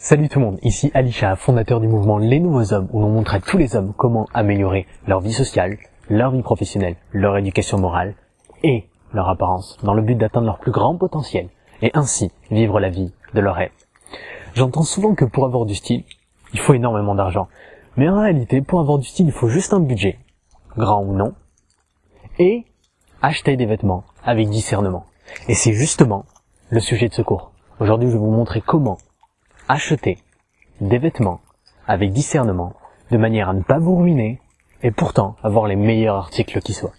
Salut tout le monde, ici Alisha, fondateur du mouvement Les Nouveaux Hommes, où l'on montre à tous les hommes comment améliorer leur vie sociale, leur vie professionnelle, leur éducation morale et leur apparence, dans le but d'atteindre leur plus grand potentiel, et ainsi vivre la vie de leur rêve. J'entends souvent que pour avoir du style, il faut énormément d'argent. Mais en réalité, pour avoir du style, il faut juste un budget, grand ou non, et acheter des vêtements avec discernement. Et c'est justement le sujet de ce cours. Aujourd'hui, je vais vous montrer comment acheter des vêtements avec discernement, de manière à ne pas vous ruiner, et pourtant avoir les meilleurs articles qui soient.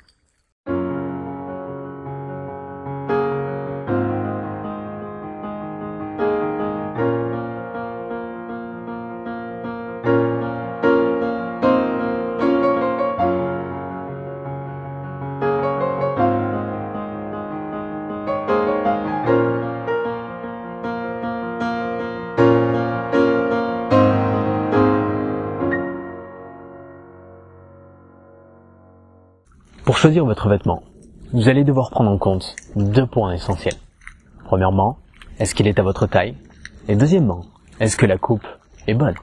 Pour choisir votre vêtement, vous allez devoir prendre en compte 2 points essentiels. Premièrement, est-ce qu'il est à votre taille? Et deuxièmement, est-ce que la coupe est bonne?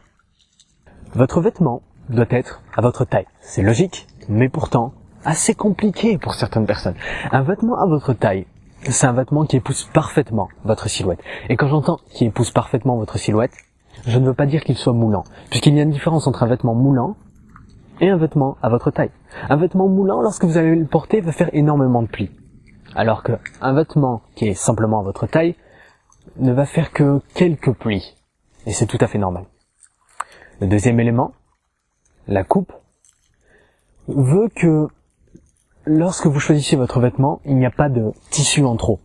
Votre vêtement doit être à votre taille. C'est logique, mais pourtant assez compliqué pour certaines personnes. Un vêtement à votre taille, c'est un vêtement qui épouse parfaitement votre silhouette. Et quand j'entends qui épouse parfaitement votre silhouette, je ne veux pas dire qu'il soit moulant, puisqu'il y a une différence entre un vêtement moulant et un vêtement à votre taille. Un vêtement moulant, lorsque vous allez le porter, va faire énormément de plis. Alors qu'un vêtement qui est simplement à votre taille ne va faire que quelques plis. Et c'est tout à fait normal. Le deuxième élément, la coupe, veut que lorsque vous choisissez votre vêtement, il n'y a pas de tissu en trop.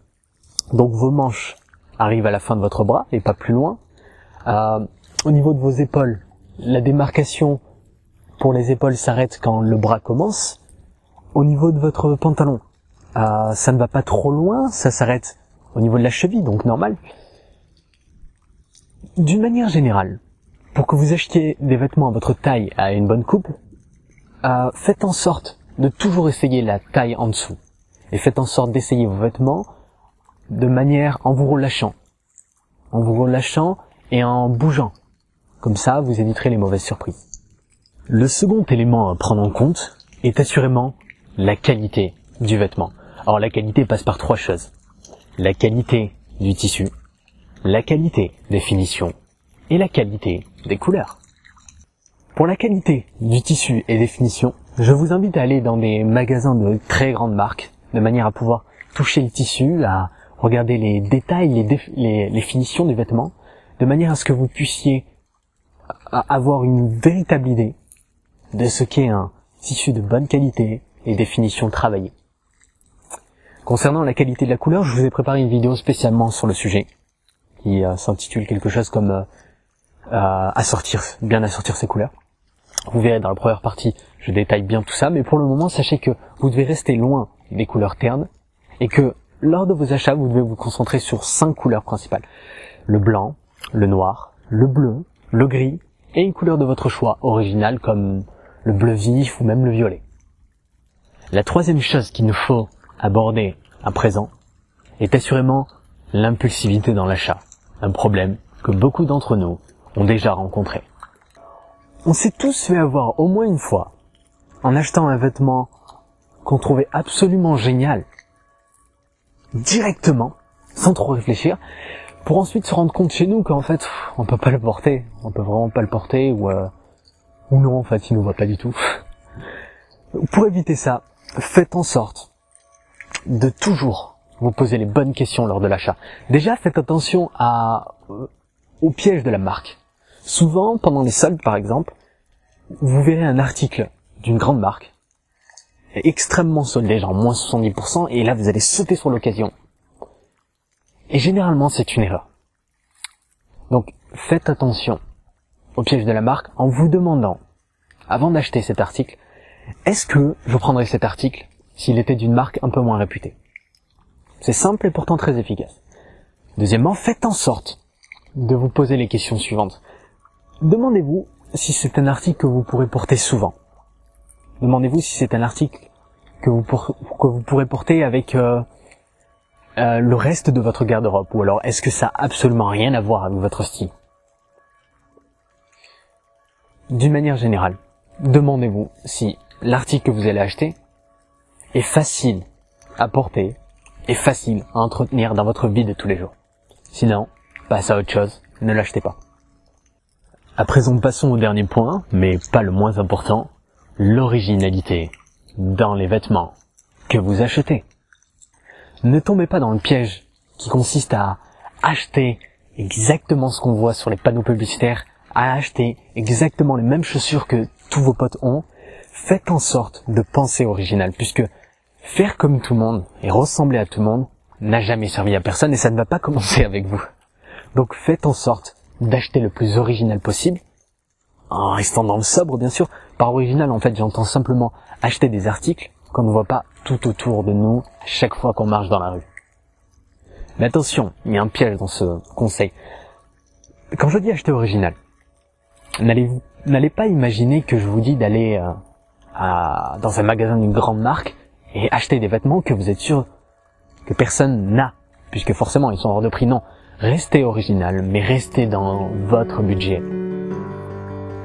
Donc vos manches arrivent à la fin de votre bras et pas plus loin. Au niveau de vos épaules, la démarcation pour les épaules s'arrête quand le bras commence. Au niveau de votre pantalon, ça ne va pas trop loin, ça s'arrête au niveau de la cheville, donc normal. D'une manière générale, pour que vous achetiez des vêtements à votre taille à une bonne coupe, faites en sorte de toujours essayer la taille en dessous. Et faites en sorte d'essayer vos vêtements de manière en vous relâchant. En vous relâchant et en bougeant. Comme ça, vous éviterez les mauvaises surprises. Le second élément à prendre en compte est assurément la qualité du vêtement. Alors la qualité passe par 3 choses. La qualité du tissu, la qualité des finitions et la qualité des couleurs. Pour la qualité du tissu et des finitions, je vous invite à aller dans des magasins de très grandes marques, de manière à pouvoir toucher le tissu, à regarder les détails, les finitions du vêtement, de manière à ce que vous puissiez avoir une véritable idée de ce qu'est un tissu de bonne qualité et des finitions travaillées. Concernant la qualité de la couleur, je vous ai préparé une vidéo spécialement sur le sujet, qui s'intitule quelque chose comme bien assortir ses couleurs. Vous verrez dans la première partie, je détaille bien tout ça, mais pour le moment, sachez que vous devez rester loin des couleurs ternes, et que lors de vos achats, vous devez vous concentrer sur 5 couleurs principales. Le blanc, le noir, le bleu, le gris, et une couleur de votre choix originale comme le bleu vif ou même le violet. La troisième chose qu'il nous faut aborder à présent est assurément l'impulsivité dans l'achat, un problème que beaucoup d'entre nous ont déjà rencontré. On s'est tous fait avoir au moins une fois en achetant un vêtement qu'on trouvait absolument génial, directement, sans trop réfléchir, pour ensuite se rendre compte chez nous qu'en fait, on peut pas le porter, on peut vraiment pas le porter, ou non, en fait, il nous va pas du tout. Pour éviter ça, faites en sorte de toujours vous poser les bonnes questions lors de l'achat. Déjà, faites attention au piège de la marque. Souvent, pendant les soldes, par exemple, vous verrez un article d'une grande marque, extrêmement soldé, genre moins 70%, et là, vous allez sauter sur l'occasion. Et généralement, c'est une erreur. Donc, faites attention au piège de la marque en vous demandant, avant d'acheter cet article, est-ce que je prendrais cet article s'il était d'une marque un peu moins réputée? C'est simple et pourtant très efficace. Deuxièmement, faites en sorte de vous poser les questions suivantes. Demandez-vous si c'est un article que vous pourrez porter souvent. Demandez-vous si c'est un article que vous pourrez porter avec le reste de votre garde-robe, ou alors est-ce que ça a absolument rien à voir avec votre style? d'une manière générale, demandez-vous si l'article que vous allez acheter est facile à porter et facile à entretenir dans votre vie de tous les jours. Sinon, passez à autre chose, ne l'achetez pas. À présent, passons au dernier point, mais pas le moins important, l'originalité dans les vêtements que vous achetez. Ne tombez pas dans le piège qui consiste à acheter exactement ce qu'on voit sur les panneaux publicitaires, à acheter exactement les mêmes chaussures que tous vos potes ont. Faites en sorte de penser original, puisque faire comme tout le monde et ressembler à tout le monde n'a jamais servi à personne et ça ne va pas commencer avec vous. Donc faites en sorte d'acheter le plus original possible, en restant dans le sobre bien sûr. Par original, en fait, j'entends simplement acheter des articles qu'on ne voit pas tout autour de nous chaque fois qu'on marche dans la rue. Mais attention, il y a un piège dans ce conseil. Quand je dis acheter original, n'allez pas imaginer que je vous dis d'aller dans un magasin d'une grande marque et acheter des vêtements que vous êtes sûr que personne n'a, puisque forcément ils sont hors de prix. Non, restez original, mais restez dans votre budget.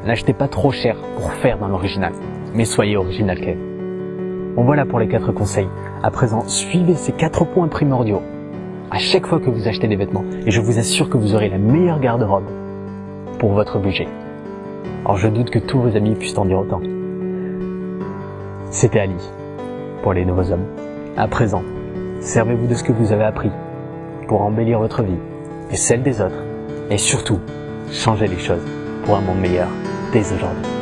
N'achetez pas trop cher pour faire dans l'original, mais soyez original quand même. Bon, voilà pour les 4 conseils. À présent, suivez ces 4 points primordiaux à chaque fois que vous achetez des vêtements, et je vous assure que vous aurez la meilleure garde-robe pour votre budget. Alors je doute que tous vos amis puissent en dire autant. C'était Ali, pour les nouveaux hommes. À présent, servez-vous de ce que vous avez appris pour embellir votre vie et celle des autres, et surtout, changez les choses pour un monde meilleur dès aujourd'hui.